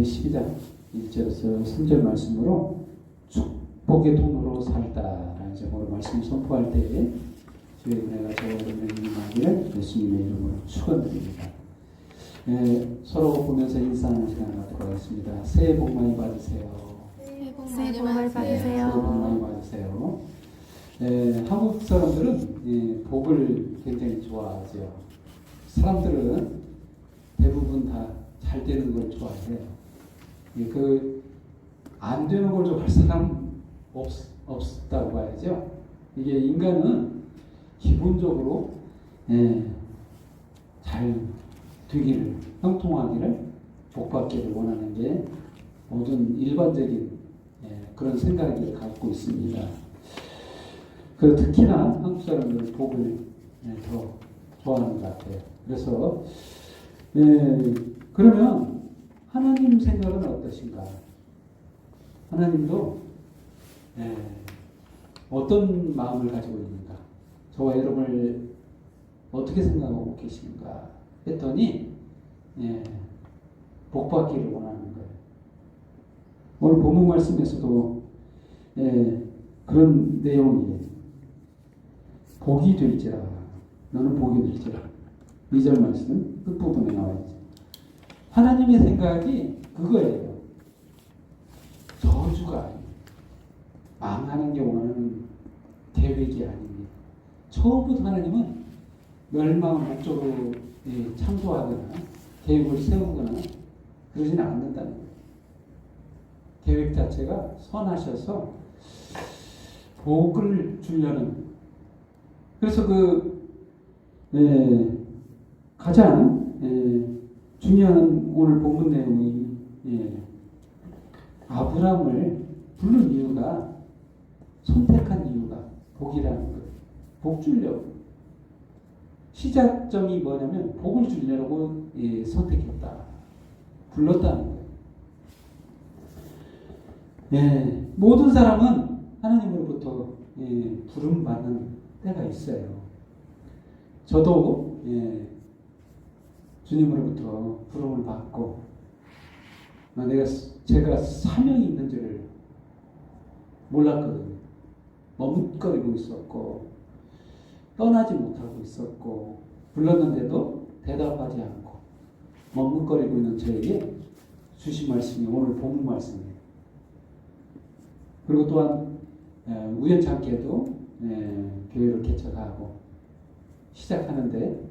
12장 1절에서 3절 말씀으로 축복의 통로로 살다라는 제목으로 말씀을 선포할 때에 주의 은혜가 저와 여러분에게 임하기를 예수님의 이름으로 축원드립니다. 서로 보면서 인사하는 시간을 갖도록 하겠습니다. 새해 복 많이 받으세요. 새해 복 많이 받으세요. 새해 복 많이 받으세요. 한국 사람들은 복을 굉장히 좋아하죠. 사람들은 대부분 다 잘 되는 걸 좋아해요. 안 되는 걸 좋아할 사람 없다고 봐야죠. 이게 인간은 기본적으로 잘 되기를, 형통하기를, 복받기를 원하는 게 모든 일반적인 그런 생각을 갖고 있습니다. 특히나 한국 사람들은 복을 더 좋아하는 것 같아요. 그래서 그러면 하나님 생각은 어떠신가? 하나님도 어떤 마음을 가지고 있는가? 저와 여러분을 어떻게 생각하고 계시는가? 했더니 복받기를 원하는 거예요. 오늘 본문 말씀에서도 그런 내용이에요. 복이 될지라, 너는 복이 될지라. 2절 말씀 끝부분에 나와 있죠. 하나님의 생각이 그거예요. 저주가 아니에요. 망하는 게 원하는 계획이 아닙니다. 처음부터 하나님은 멸망을 목적으로 창조하거나 계획을 세우거나 그러지는 않는다는 거예요. 계획 자체가 선하셔서 복을 주려는, 그래서 가장 중요한 오늘 본문 내용이 아브라함을 부른 이유가, 선택한 이유가 복이라는 거예요. 복 주려고. 시작점이 뭐냐면 복을 주려고 선택했다. 불렀다는 거예요. 모든 사람은 하나님으로부터 부름받는 때가 있어요. 저도 주님으로부터 부름을 받고 제가 사명이 있는 줄을 몰랐거든요. 머뭇거리고 있었고 떠나지 못하고 있었고 불렀는데도 대답하지 않고 머뭇거리고 있는 저에게 주신 말씀이 오늘 본문 말씀이에요. 그리고 또한 우연찮게도 교회를 개척하고 시작하는데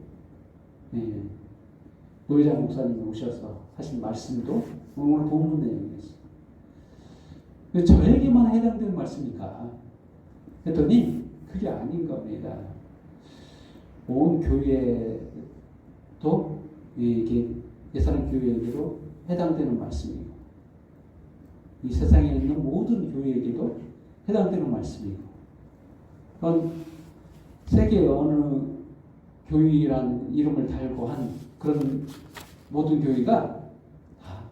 노회장 목사님이 오셔서 하신 말씀도 오늘 본문 내용이었어요. 저에게만 해당되는 말씀인가 했더니 그게 아닌 겁니다. 온 교회도 이게 예사람 교회에게도 해당되는 말씀이고 이 세상에 있는 모든 교회에게도 해당되는 말씀이고, 그건 세계 어느 교회라는 이름을 달고 한 그런 모든 교회가 다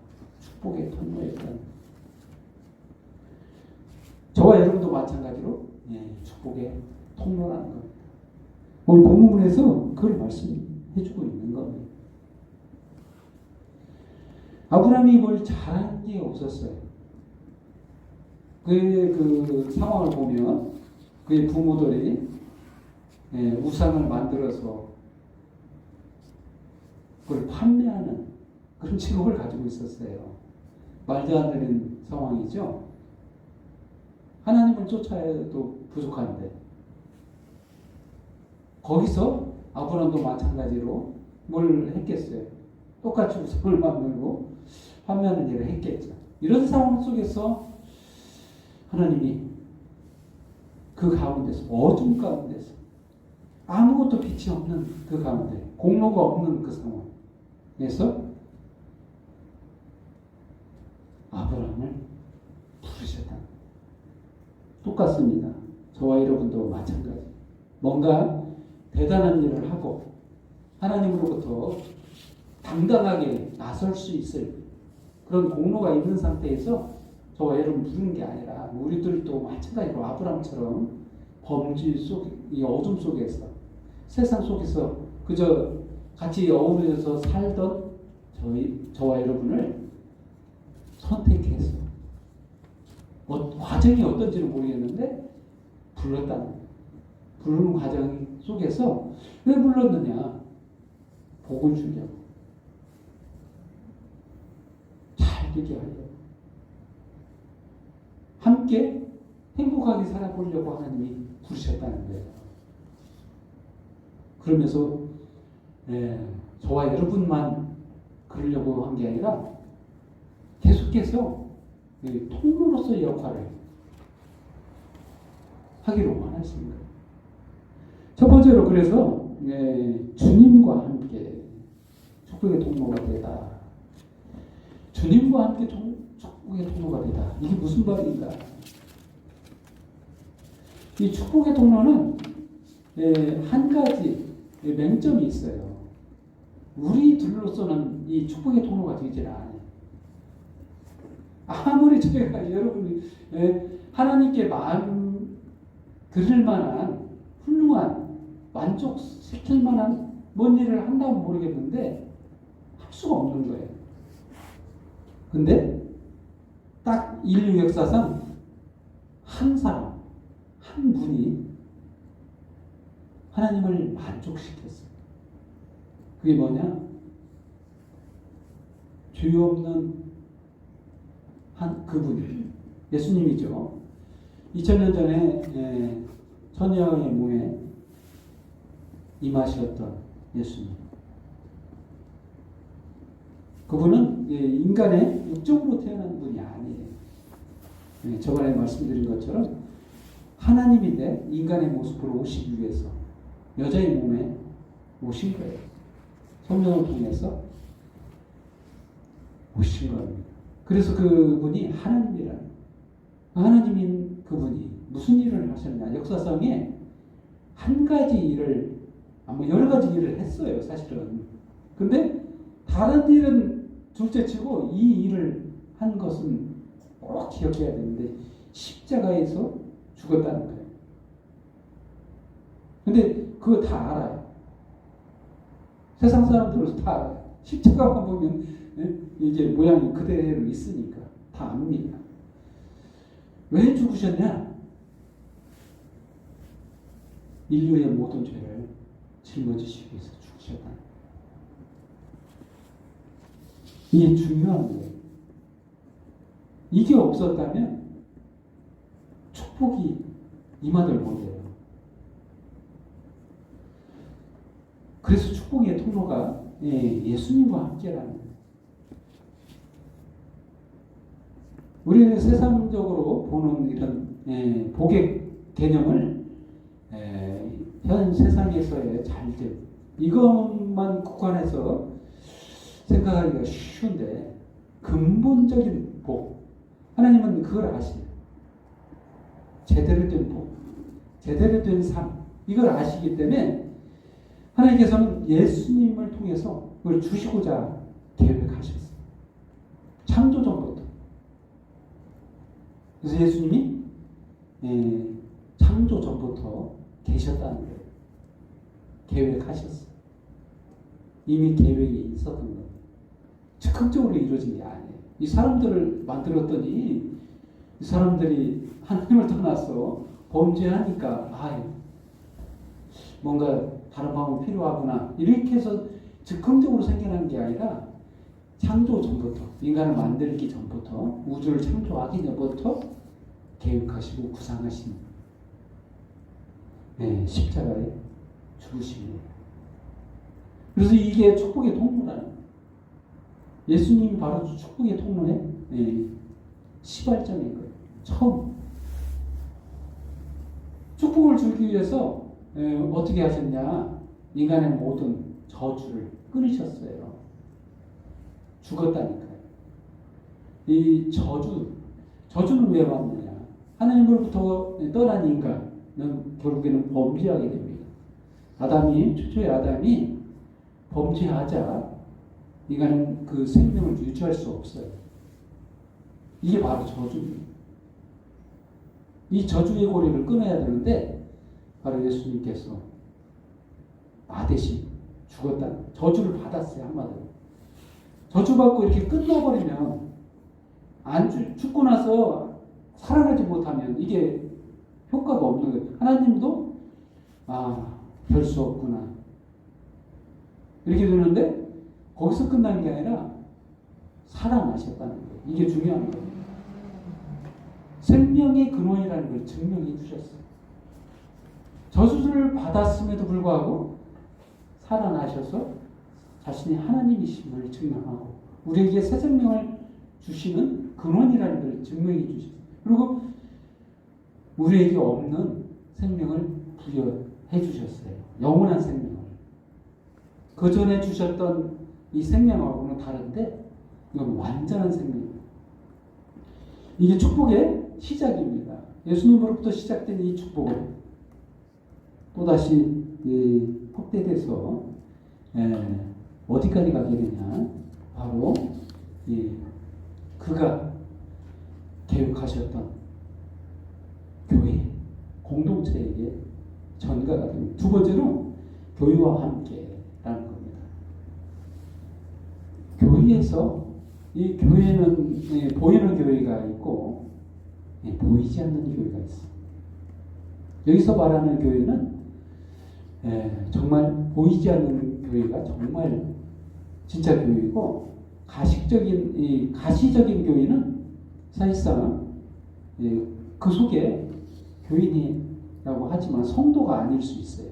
축복의 통로였다는, 저와 여러분도 마찬가지로 축복의 통로라는 겁니다. 오늘 본문에서 그걸 말씀해주고 있는 겁니다. 아브라함이 뭘 잘한 게 없었어요. 그의 상황을 보면 그의 부모들이 우상을 만들어서 그걸 판매하는 그런 직업을 가지고 있었어요. 말도 안 되는 상황이죠. 하나님을 쫓아야도 부족한데 거기서 아브라함도 마찬가지로 뭘 했겠어요. 똑같이 우상을 만들고 판매하는 일을 했겠죠. 이런 상황 속에서 하나님이 그 가운데서, 어둠 가운데서, 아무것도 빛이 없는 그 가운데, 공로가 없는 그 상황에서 아브라함을 부르셨다. 똑같습니다. 저와 여러분도 마찬가지. 뭔가 대단한 일을 하고 하나님으로부터 당당하게 나설 수 있을 그런 공로가 있는 상태에서 저와 여러분 부르는 게 아니라 우리들도 마찬가지로 아브라함처럼 범죄 속, 이 어둠 속에서, 세상 속에서 그저 같이 어우러져서 살던 저와 여러분을 선택해서 과정이 어떤지는 모르겠는데 불렀다는 거예요. 부르는 과정 속에서 왜 불렀느냐? 복을 주려고, 잘 되게 하려고, 함께 행복하게 살아보려고 하나님이 부르셨다는 거예요. 그러면서 저와 여러분만 그러려고 한 게 아니라 계속해서 통로로서의 역할을 하기로 원하십니다. 첫 번째로 그래서 주님과 함께 축복의 통로가 되다. 주님과 함께 축복의 통로가 되다. 이게 무슨 말인가? 이 축복의 통로는 한 가지 맹점이 있어요. 우리들로서는 이 축복의 통로가 되질 않아요. 아무리 저희가 여러분이 하나님께 마음 들을 만한 훌륭한 만족시킬 만한 뭔 일을 한다면 모르겠는데 할 수가 없는 거예요. 근데 딱 인류 역사상 한 사람, 한 분이 하나님을 만족시켰어요. 그게 뭐냐? 죄 없는 한 그분, 예수님이죠. 2000년 전에 처녀의 몸에 임하셨던 예수님. 그분은 인간의 육적으로 태어난 분이 아니에요. 저번에 말씀드린 것처럼 하나님인데 인간의 모습으로 오시기 위해서 여자의 몸에 오신 거예요. 성령을 통해서 오신 겁니다. 그래서 그분이 하나님인 그분이 무슨 일을 하셨냐? 역사상에 한 가지 일을, 아마 여러 가지 일을 했어요, 사실은. 근데 다른 일은 둘째치고 이 일을 한 것은 꼭 기억해야 되는데 십자가에서 죽었다는 거예요. 근데 그거 다 알아요. 세상 사람들은 다 알아요. 십자가만 보면 이게 모양이 그대로 있으니까 다 압니다. 왜 죽으셨냐? 인류의 모든 죄를 짊어지시기 위해서 죽으셨다. 이게 중요한 거예요. 이게 없었다면 축복이 임하들 못해요. 그래서 축복의 통로가 예수님과 함께라는 거예요. 우리는 세상적으로 보는 이런 복의 개념을 현 세상에서의 잘됨 이것만 국한해서 생각하기가 쉬운데 근본적인 복 하나님은 그걸 아시죠. 제대로 된 복, 제대로 된 삶 이걸 아시기 때문에 하나님께서는 예수님을 통해서 그걸 주시고자 계획하셨어요. 창조 전부터. 그래서 예수님이 창조 전부터 계셨다는 거예요. 계획하셨어요. 이미 계획이 있었던 거예요. 즉흥적으로 이루어진 게 아니에요. 이 사람들을 만들었더니 이 사람들이 하나님을 떠나서 범죄하니까 뭔가 다른 방법이 필요하구나 이렇게 해서 즉흥적으로 생겨난 게 아니라 창조 전부터 인간을 만들기 전부터 우주를 창조하기 전부터 계획하시고 구상하신 십자가의 죽으심이에요. 그래서 이게 축복의 통로라는 거예요. 예수님이 바로 축복의 통로의 시발점인 거예요. 처음 축복을 주기 위해서 어떻게 하셨냐? 인간의 모든 저주를 끊으셨어요. 죽었다니까요. 이 저주는 왜 왔느냐? 하나님으로부터 떠난 인간은 결국에는 범죄하게 됩니다. 최초의 아담이 범죄하자 인간은 그 생명을 유지할 수 없어요. 이게 바로 저주입니다. 이 저주의 고리를 끊어야 되는데 바로 예수님께서 나 대신 죽었다. 저주를 받았어요. 한마디로. 저주받고 이렇게 끝나버리면 죽고 나서 살아나지 못하면 이게 효과가 없는 거예요. 하나님도 별 수 없구나 이렇게 되는데 거기서 끝나는 게 아니라 살아나셨다는 거예요. 이게 중요한 거예요. 생명의 근원이라는 걸 증명해 주셨어요. 저주를 받았음에도 불구하고 살아나셔서 자신이 하나님이심을 증명하고 우리에게 새 생명을 주시는 근원이라는 걸 증명해 주셨어요. 그리고 우리에게 없는 생명을 부여해 주셨어요. 영원한 생명을. 그 전에 주셨던 이 생명하고는 다른데 이건 완전한 생명이에요. 이게 축복의 시작입니다. 예수님으로부터 시작된 이 축복은 또다시 확대돼서 어디까지 가게 되냐? 바로 그가 계획하셨던 교회, 공동체에게 전가가 됩니다. 두 번째로 교회와 함께라는 겁니다. 교회에서 이 교회는 보이는 교회가 있고 보이지 않는 교회가 있어요. 여기서 말하는 교회는 정말 보이지 않는 교회가 정말 진짜 교회이고 가시적인 교회는 사실상 그 속에 교인이라고 하지만 성도가 아닐 수 있어요.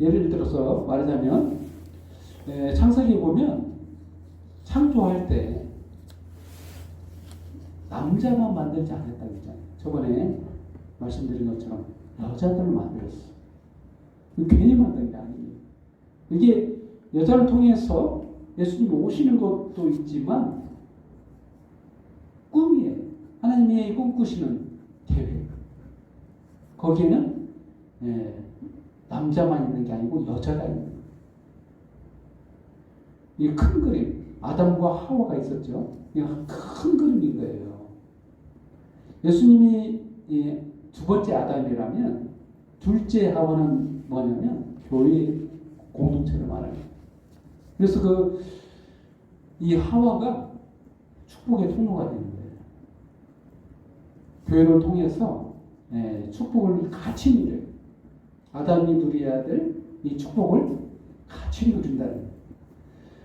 예를 들어서 말하자면 창세기 보면 창조할 때 남자만 만들지 않았다고 했잖아요. 저번에 말씀드린 것처럼 여자들을 만들었어. 괜히 만든 게 아니에요. 이게 여자를 통해서 예수님이 오시는 것도 있지만 꿈이에요. 하나님이 꿈꾸시는 계획. 거기에는 남자만 있는 게 아니고 여자가 있는 거예요. 이 큰 그림. 아담과 하와가 있었죠. 이거 큰 그림인 거예요. 예수님이 두 번째 아담이라면 둘째 하와는 뭐냐면 교회 공동체를 말해요. 그래서 이 하와가 축복의 통로가 되는 거예요. 교회를 통해서 축복을 같이 누려요. 아담이 누려야 될 이 축복을 같이 누린다는 거예요.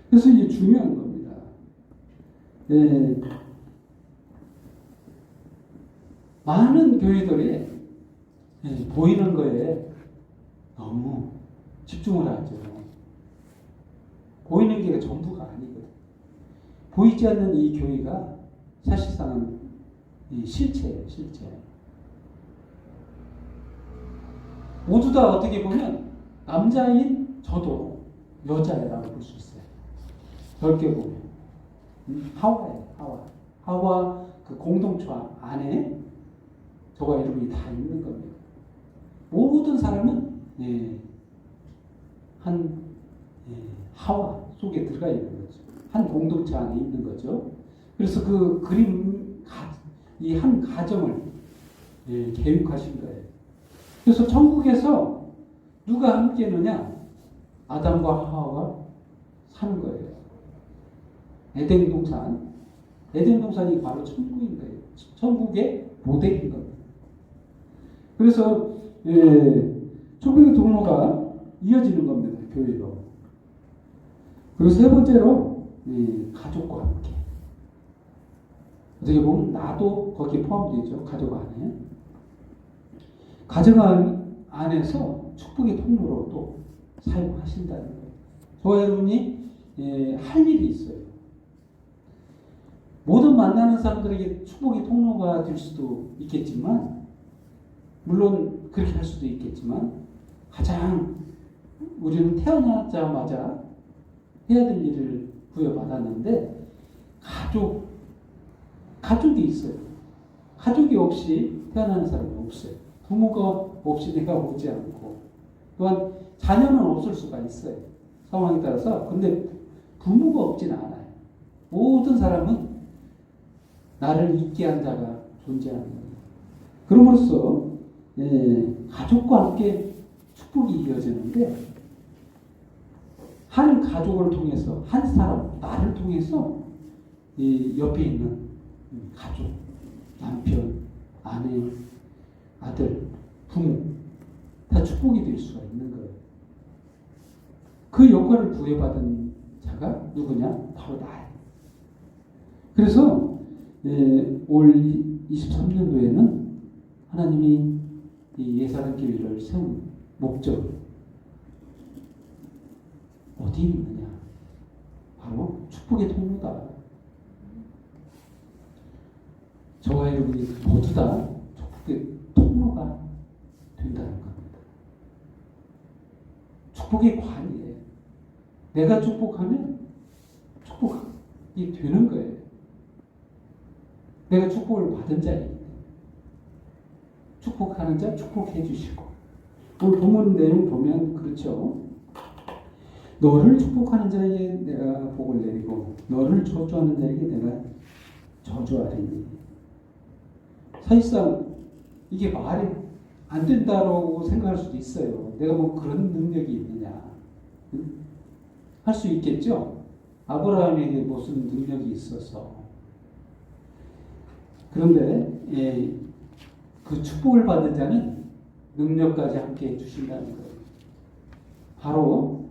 그래서 이게 중요한 겁니다. 많은 교회들이 보이는 거에 너무 집중을 하죠. 보이는 게 전부가 아니거든. 보이지 않는 이 교회가 사실상은 이 실체예요, 실체. 모두 다 어떻게 보면 남자인 저도 여자라고 볼 수 있어요. 넓게 보면. 하와예요, 하와. 하와 그 공동체 안에 저와 여러분이 다 있는 겁니다. 모든 사람은 하와 속에 들어가 있는 거죠. 한 공동체 안에 있는 거죠. 그래서 그 그림, 이 한 가정을 계획하신 거예요. 그래서 천국에서 누가 함께느냐? 아담과 하와가 사는 거예요. 에덴 동산이 바로 천국인 거예요. 천국의 모델인 겁니다. 그래서 천국의 통로가 이어지는 겁니다. 교회로. 그리고 세 번째로 가족과 함께. 어떻게 보면 나도 거기에 포함되죠. 가족 안에. 가정 안에서 축복의 통로로 또 사용하신다는 거예요. 저와 여러분이 할 일이 있어요. 모든 만나는 사람들에게 축복의 통로가 될 수도 있겠지만, 물론 그렇게 할 수도 있겠지만, 가장 우리는 태어나자마자 해야 될 일을 부여받았는데, 가족이 있어요. 가족이 없이 태어나는 사람은 없어요. 부모가 없이 내가 오지 않고, 또한 자녀는 없을 수가 있어요. 상황에 따라서. 근데 부모가 없지는 않아요. 모든 사람은 나를 있게 한 자가 존재하는 겁니다. 그럼으로써 가족과 함께 축복이 이어지는데, 한 가족을 통해서, 한 사람, 나를 통해서 이 옆에 있는 가족, 남편, 아내, 아들, 부모 다 축복이 될 수가 있는 거예요. 그 역할을 부여받은 자가 누구냐? 바로 나예요. 그래서 올 23년도에는 하나님이 이 예사람교회를 세운 목적 어디에 있느냐? 바로 축복의 통로다. 저와 여러분이 모두 다 축복의 통로가 된다는 겁니다. 축복의 관이에요. 내가 축복하면 축복이 되는 거예요. 내가 축복을 받은 자이기 때문에 축복하는 자 축복해 주시고, 오늘 본문 내용 보면 그렇죠. 너를 축복하는 자에게 내가 복을 내리고 너를 저주하는 자에게 내가 저주하리니. 사실상 이게 말이 안 된다고 생각할 수도 있어요. 내가 뭐 그런 능력이 있느냐. 할 수 있겠죠. 아브라함에게 무슨 능력이 있어서. 그런데 그 축복을 받은 자는 능력까지 함께 해주신다는 거예요. 바로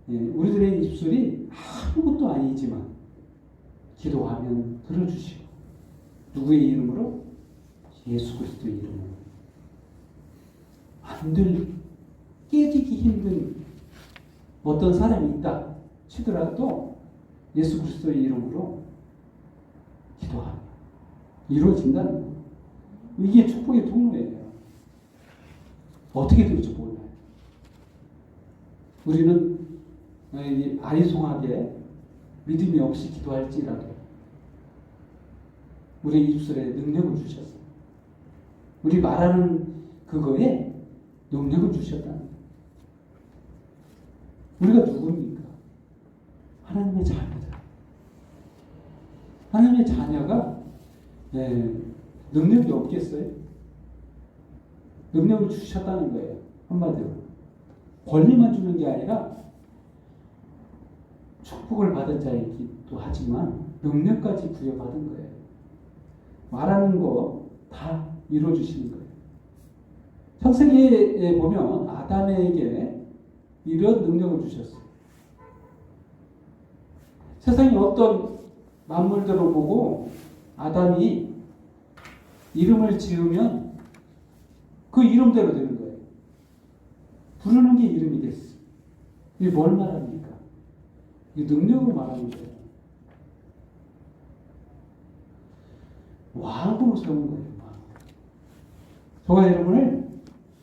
우리들의 입술이 아무것도 아니지만 기도하면 들어주시고, 누구의 이름으로? 예수 그리스도의 이름으로. 안 깨지기 힘든 어떤 사람이 있다 치더라도 예수 그리스도의 이름으로 기도하면 이루어진다는 거예요. 이게 축복의 통로예요. 어떻게 될지 몰라요. 우리는 아리송하게 믿음이 없이 기도할지라도 우리 입술에 능력을 주셨어요. 우리 말하는 그거에 능력을 주셨다는 거예요. 우리가 누굽니까? 하나님의 자녀다. 하나님의 자녀가 능력이 없겠어요? 능력을 주셨다는 거예요. 한마디로. 권리만 주는 게 아니라 축복을 받은 자이기도 하지만 능력까지 부여받은 거예요. 말하는 거 다 이루어주시는 거예요. 창세기에 보면 아담에게 이런 능력을 주셨어요. 세상에 어떤 만물들을 보고 아담이 이름을 지으면 그 이름대로 되는 거예요. 부르는 게 이름이 됐어. 이게 뭘 말합니까? 이 능력을 말하는 거예요. 왕으로 세운 거예요. 저와 여러분을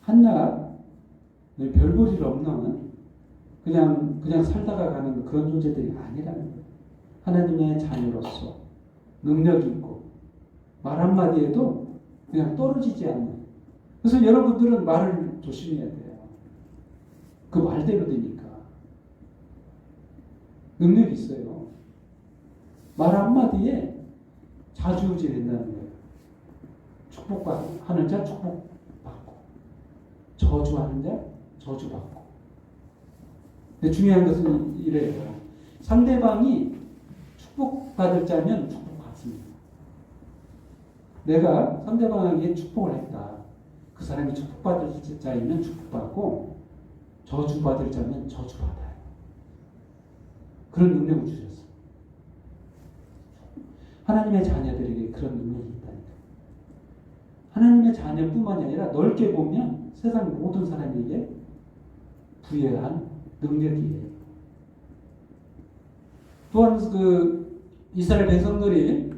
한낱 별볼일 없는 그냥 살다가 가는 그런 존재들이 아니라는 거예요. 하나님의 자녀로서 능력이 있고 말 한마디에도 그냥 떨어지지 않는. 그래서 여러분들은 말을 조심해야 돼요. 그 말대로 되니까. 능력이 있어요. 말 한마디에 자주우지 된다는 거예요. 축복하는 자 축복받고, 저주하는 자 저주받고. 근데 중요한 것은 이래요. 상대방이 축복받을 자면 축복받습니다. 내가 상대방에게 축복을 했다. 그 사람이 축복받을 자이면 축복받고, 저주받을 자면 저주받아요. 그런 능력을 주셨어요. 하나님의 자녀들에게 그런 능력이 있다니까. 하나님의 자녀뿐만이 아니라 넓게 보면 세상 모든 사람에게 부여한 능력이에요. 또한 그 이스라엘 백성들이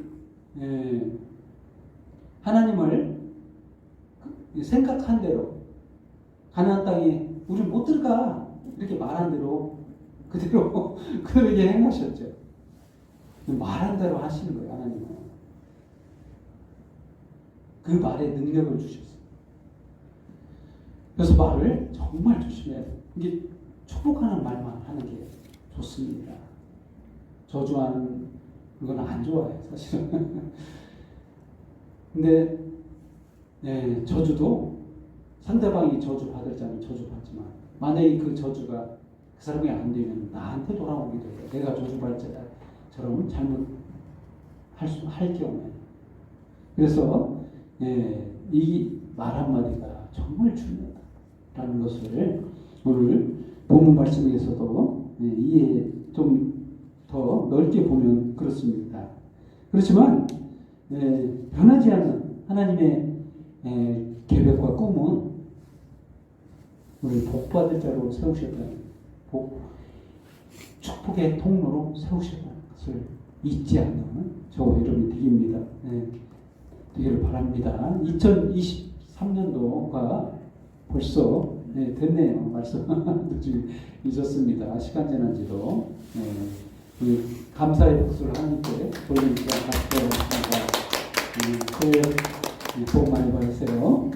하나님을 생각한 대로 가나안 땅에 우리 못 들어가 이렇게 말한 대로 그대로 그렇게 행하셨죠. 말한 대로 하시는 거예요. 하나님은 그 말에 능력을 주셨어요. 그래서 말을 정말 조심해야 돼요. 이게 축복하는 말만 하는 게 좋습니다. 저주하는 건 안 좋아요, 사실은. 근데 저주도 상대방이 저주 받을 자는 저주받지만, 만약에 그 저주가 그 사람이 안 되면 나한테 돌아오기도 해요. 내가 저주받을 자처럼 잘못할 경우에 그래서 이 말 한마디가 정말 중요하다라는 것을 오늘 본문 말씀에서도 이해 좀 더 넓게 보면 그렇습니다. 그렇지만 변하지 않는 하나님의 계획과 꿈은 우리 복받을 자로 세우셨다는 축복의 통로로 세우셨다는 것을 잊지 않는 저와 여러분이 되깁니다. 되기를 바랍니다. 2023년도가 벌써 됐네요. 말씀 지금 잊었습니다. 시간 지난지도 우리 감사의 박수를 하나님께 돌리니까 새해 복 많이 받으세요.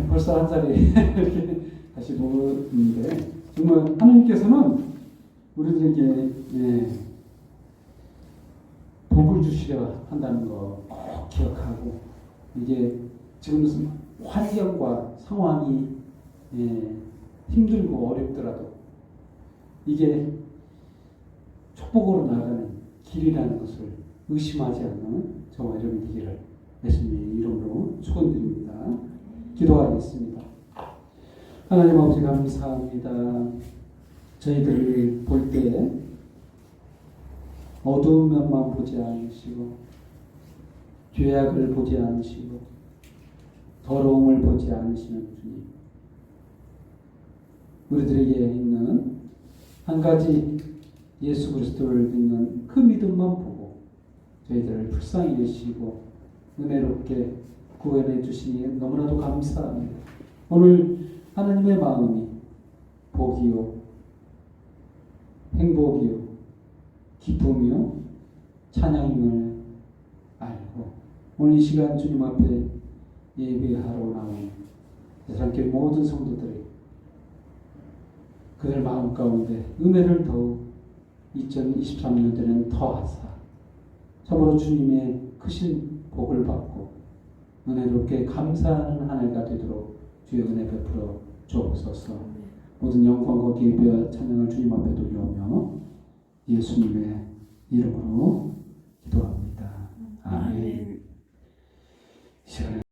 벌써 한 살이 이렇게 다시 먹었는데 정말 하나님께서는 우리들에게 복을 주시려 한다는 거 꼭 기억하고 이게 지금 환경과 상황이 힘들고 어렵더라도 이게 축복으로 나가는 길이라는 것을 의심하지 않는 저와 여러분 되기를 예수님의 이름으로 축원드립니다. 기도하겠습니다. 하나님 아버지 감사합니다. 저희들을 볼 때 어두운 면만 보지 않으시고 죄악을 보지 않으시고 더러움을 보지 않으시는 주님, 우리들에게 있는 한 가지 예수 그리스도를 믿는 그 믿음만 보고 저희들을 불쌍히 여시고 은혜롭게 구원해 주시니 너무나도 감사합니다. 오늘 하나님의 마음이 복이요 행복이요 기쁨이요 찬양임을 알고 오늘 이 시간 주님 앞에 예배하러 나온 세상교회 모든 성도들이 그들 마음 가운데 은혜를 더욱 2023년도에는 더하사 참으로 주님의 크신 복을 받고 은혜롭게 감사하는 한 해가 되도록 주의 은혜 베풀어 주옵소서. 모든 영광과 기회와 찬양을 주님 앞에 돌려오며 예수님의 이름으로 기도합니다. 아멘.